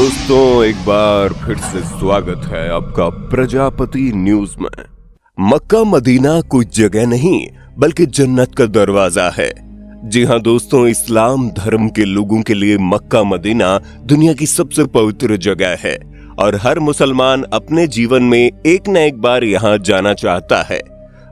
दोस्तों, एक बार फिर से स्वागत है आपका प्रजापति न्यूज में। मक्का मदीना कोई जगह नहीं बल्कि जन्नत का दरवाजा है। जी हाँ दोस्तों, इस्लाम धर्म के लोगों के लिए मक्का मदीना दुनिया की सबसे पवित्र जगह है और हर मुसलमान अपने जीवन में एक न एक बार यहाँ जाना चाहता है।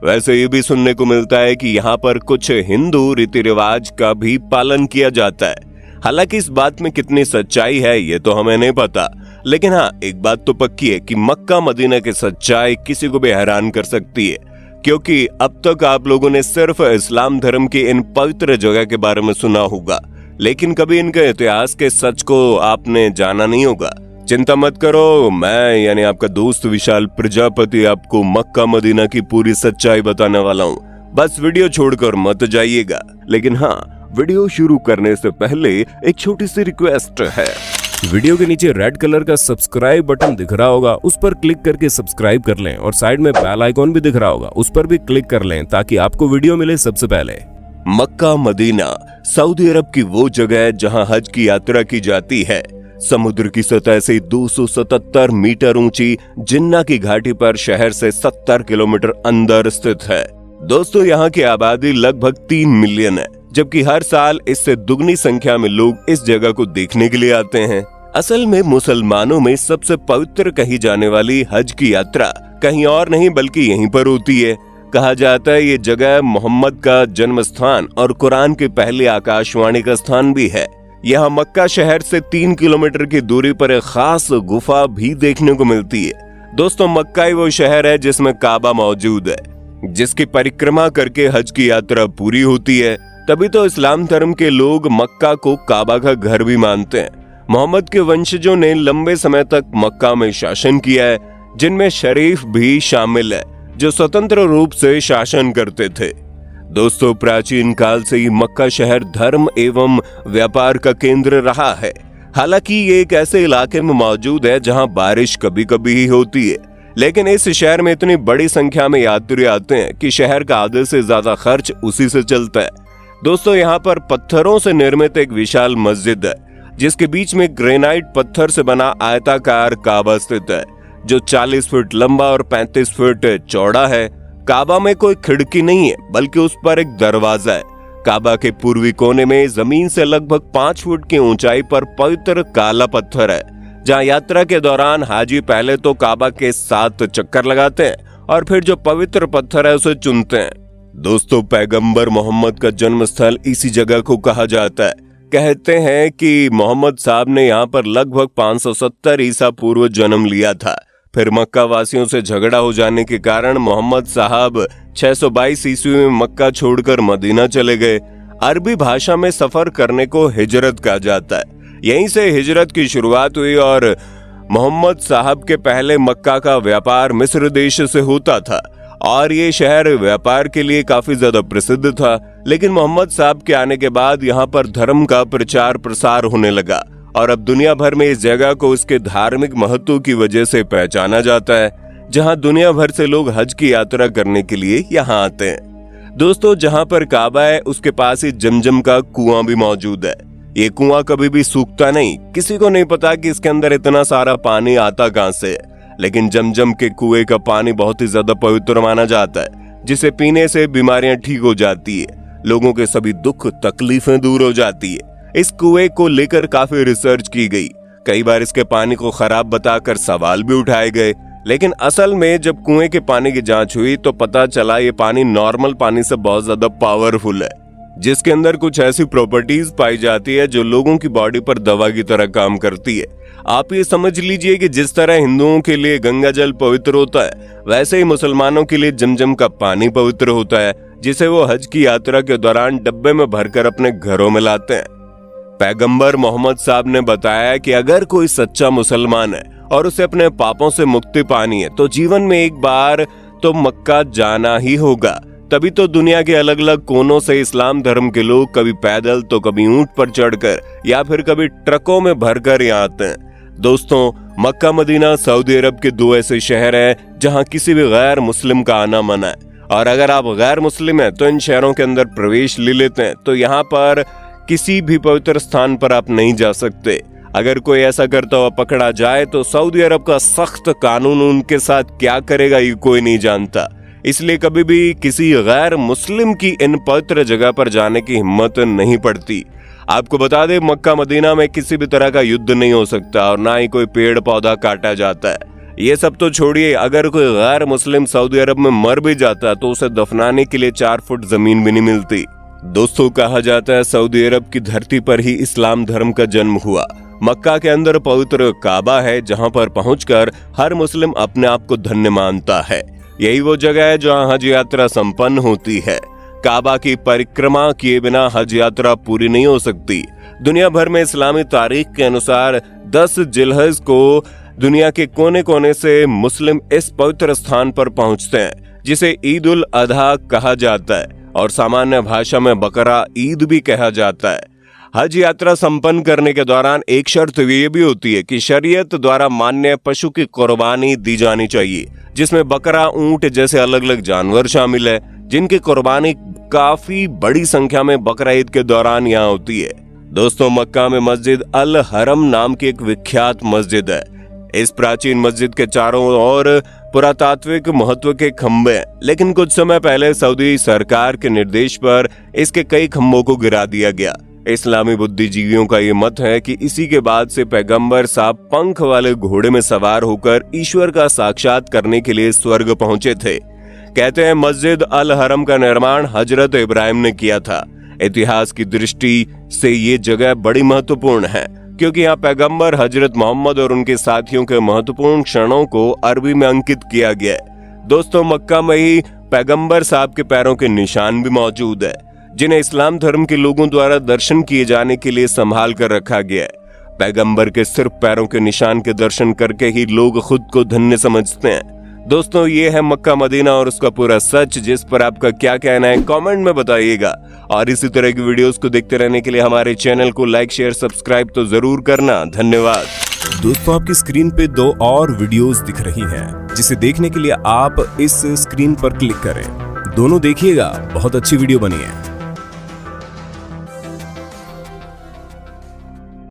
वैसे ये भी सुनने को मिलता है कि यहाँ पर कुछ हिंदू रीति रिवाज का भी पालन किया जाता है। हालांकि इस बात में कितनी सच्चाई है ये तो हमें नहीं पता, लेकिन हाँ एक बात तो पक्की है कि मक्का मदीना की सच्चाई किसी को भी हैरान कर सकती है, क्योंकि अब तक आप लोगों ने सिर्फ इस्लाम धर्म की इन पवित्र जगह के बारे में सुना होगा, लेकिन कभी इनके इतिहास के सच को आपने जाना नहीं होगा। चिंता मत करो, मैं यानी आपका दोस्त विशाल प्रजापति आपको मक्का मदीना की पूरी सच्चाई बताने वाला हूँ। बस वीडियो छोड़कर मत जाइएगा। लेकिन हाँ, वीडियो शुरू करने से पहले एक छोटी सी रिक्वेस्ट है। वीडियो के नीचे रेड कलर का सब्सक्राइब बटन दिख रहा होगा, उस पर क्लिक करके सब्सक्राइब कर लें और साइड में बेल आइकॉन भी दिख रहा होगा, उस पर भी क्लिक कर लें ताकि आपको वीडियो मिले सबसे पहले। मक्का मदीना सऊदी अरब की वो जगह है जहां हज की यात्रा की जाती है। समुद्र की सतह से 277 मीटर ऊंची जिन्ना की घाटी पर शहर से 70 किलोमीटर अंदर स्थित है। दोस्तों, यहाँ की आबादी लगभग 3 मिलियन है, जबकि हर साल इससे दुगनी संख्या में लोग इस जगह को देखने के लिए आते हैं। असल में मुसलमानों में सबसे पवित्र कही जाने वाली हज की यात्रा कहीं और नहीं बल्कि यहीं पर होती है। कहा जाता है ये जगह मोहम्मद का जन्म स्थान और कुरान के पहले आकाशवाणी का स्थान भी है। यहाँ मक्का शहर से 3 किलोमीटर की दूरी पर एक खास गुफा भी देखने को मिलती है। दोस्तों, मक्का ही वो शहर है जिसमें काबा मौजूद है, जिसकी परिक्रमा करके हज की यात्रा पूरी होती है। तभी तो इस्लाम धर्म के लोग मक्का को काबा का घर भी मानते हैं। मोहम्मद के वंशजों ने लंबे समय तक मक्का में शासन किया है, जिनमें शरीफ भी शामिल है जो स्वतंत्र रूप से शासन करते थे। दोस्तों, प्राचीन काल से ही मक्का शहर धर्म एवं व्यापार का केंद्र रहा है। हालांकि ये एक ऐसे इलाके में मौजूद है जहां बारिश कभी कभी ही होती है, लेकिन इस शहर में इतनी बड़ी संख्या में यात्री आते हैं कि शहर का आधे से ज्यादा खर्च उसी से चलता है। दोस्तों, यहाँ पर पत्थरों से निर्मित एक विशाल मस्जिद है, जिसके बीच में ग्रेनाइट पत्थर से बना आयताकार काबा स्थित है, जो 40 फुट लंबा और 35 फुट चौड़ा है। काबा में कोई खिड़की नहीं है बल्कि उस पर एक दरवाजा है। काबा के पूर्वी कोने में जमीन से लगभग 5 फुट की ऊंचाई पर पवित्र काला पत्थर है, जहाँ यात्रा के दौरान हाजी पहले तो काबा के 7 चक्कर लगाते हैं और फिर जो पवित्र पत्थर है उसे चुनते हैं। दोस्तों, पैगंबर मोहम्मद का जन्म स्थल इसी जगह को कहा जाता है। कहते हैं कि मोहम्मद साहब ने यहाँ पर लगभग 570 ईसा पूर्व जन्म लिया था। फिर मक्का वासियों से झगड़ा हो जाने के कारण मोहम्मद साहब 622 ईस्वी में मक्का छोड़कर मदीना चले गए। अरबी भाषा में सफर करने को हिजरत कहा जाता है। यहीं से हिजरत की शुरुआत हुई और मोहम्मद साहब के पहले मक्का का व्यापार मिस्र देश से होता था और ये शहर व्यापार के लिए काफी ज्यादा प्रसिद्ध था। लेकिन मोहम्मद साहब के आने के बाद यहाँ पर धर्म का प्रचार प्रसार होने लगा और अब दुनिया भर में इस जगह को उसके धार्मिक महत्व की वजह से पहचाना जाता है, जहाँ दुनिया भर से लोग हज की यात्रा करने के लिए यहाँ आते हैं। दोस्तों, जहाँ पर काबा है उसके पास ही जमजम का कुआं भी मौजूद है। ये कुआं कभी भी सूखता नहीं। किसी को नहीं पता कि इसके अंदर इतना सारा पानी आता कहाँ से है, लेकिन जमजम के कुएं का पानी बहुत ही ज्यादा पवित्र माना जाता है, जिसे पीने से बीमारियां ठीक हो जाती है, लोगों के सभी दुख तकलीफें दूर हो जाती है। इस कुएं को लेकर काफी रिसर्च की गई। कई बार इसके पानी को खराब बताकर सवाल भी उठाए गए, लेकिन असल में जब कुएं के पानी की जांच हुई तो पता चला ये पानी नॉर्मल पानी से बहुत ज्यादा पावरफुल है, जिसके अंदर कुछ ऐसी प्रॉपर्टीज पाई जाती है जो लोगों की बॉडी पर दवा की तरह काम करती है। आप ये समझ लीजिए कि जिस तरह हिंदुओं के लिए गंगा जल पवित्र होता है, वैसे ही मुसलमानों के लिए जमजम का पानी पवित्र होता है, जिसे वो हज की यात्रा के दौरान डब्बे में भरकर अपने घरों में लाते हैं। पैगंबर मोहम्मद साहब ने बताया कि अगर कोई सच्चा मुसलमान है और उसे अपने पापों से मुक्ति पानी है तो जीवन में एक बार तो मक्का जाना ही होगा। तभी तो दुनिया के अलग अलग कोनों से इस्लाम धर्म के लोग कभी पैदल तो कभी ऊंट पर चढ़कर या फिर कभी ट्रकों में भरकर यहाँ आते हैं। दोस्तों, मक्का मदीना सऊदी अरब के 2 ऐसे शहर हैं जहां किसी भी गैर मुस्लिम का आना मना है, और अगर आप गैर मुस्लिम हैं तो इन शहरों के अंदर प्रवेश ले लेते हैं तो यहाँ पर किसी भी पवित्र स्थान पर आप नहीं जा सकते। अगर कोई ऐसा करता हुआ पकड़ा जाए तो सऊदी अरब का सख्त कानून उनके साथ क्या करेगा ये कोई नहीं जानता। इसलिए कभी भी किसी गैर मुस्लिम की इन पवित्र जगह पर जाने की हिम्मत नहीं पड़ती। आपको बता दें, मक्का मदीना में किसी भी तरह का युद्ध नहीं हो सकता और ना ही कोई पेड़ पौधा काटा जाता है। ये सब तो छोड़िए, अगर कोई गैर मुस्लिम सऊदी अरब में मर भी जाता तो उसे दफनाने के लिए 4 फुट जमीन भी नहीं मिलती। दोस्तों, कहा जाता है सऊदी अरब की धरती पर ही इस्लाम धर्म का जन्म हुआ। मक्का के अंदर पवित्र काबा है जहां पर पहुंचकर हर मुस्लिम अपने आप को धन्य मानता है। यही वो जगह है जहां हज यात्रा संपन्न होती है। काबा की परिक्रमा किए बिना हज यात्रा पूरी नहीं हो सकती। दुनिया भर में इस्लामी तारीख के अनुसार 10 जिलहज को दुनिया के कोने कोने से मुस्लिम इस पवित्र स्थान पर पहुंचते हैं, जिसे ईद उल अधा कहा जाता है और सामान्य भाषा में बकरा ईद भी कहा जाता है। हज यात्रा संपन्न करने के दौरान एक शर्त ये भी होती है कि शरीयत द्वारा मान्य पशु की कुर्बानी दी जानी चाहिए, जिसमें बकरा, ऊंट जैसे अलग अलग जानवर शामिल है, जिनकी कुर्बानी काफी बड़ी संख्या में बकरा ईद के दौरान यहाँ होती है। दोस्तों, मक्का में मस्जिद अल हरम नाम की एक विख्यात मस्जिद है। इस प्राचीन मस्जिद के चारों ओर पुरातात्विक महत्व के खंभे हैं, लेकिन कुछ समय पहले सऊदी सरकार के निर्देश पर इसके कई खंभों को गिरा दिया गया। इस्लामी बुद्धिजीवियों का ये मत है कि इसी के बाद से पैगंबर साहब पंख वाले घोड़े में सवार होकर ईश्वर का साक्षात करने के लिए स्वर्ग पहुंचे थे। कहते हैं मस्जिद अल हरम का निर्माण हजरत इब्राहिम ने किया था। इतिहास की दृष्टि से ये जगह बड़ी महत्वपूर्ण है, क्योंकि यहाँ पैगंबर हजरत मोहम्मद और उनके साथियों के महत्वपूर्ण क्षणों को अरबी में अंकित किया गया है। दोस्तों, मक्का में ही पैगंबर साहब के पैरों के निशान भी मौजूद है, जिन्हें इस्लाम धर्म के लोगों द्वारा दर्शन किए जाने के लिए संभाल कर रखा गया है। पैगंबर के सिर्फ पैरों के निशान के दर्शन करके ही लोग खुद को धन्य समझते हैं। दोस्तों, ये है मक्का मदीना और उसका पूरा सच, जिस पर आपका क्या कहना है कमेंट में बताइएगा। और इसी तरह की वीडियोस को देखते रहने के लिए हमारे चैनल को लाइक, शेयर, सब्सक्राइब तो जरूर करना। धन्यवाद। दोस्तों, आपकी स्क्रीन पे 2 और वीडियोस दिख रही हैं, जिसे देखने के लिए आप इस स्क्रीन पर क्लिक करें। दोनों देखिएगा, बहुत अच्छी वीडियो बनी है।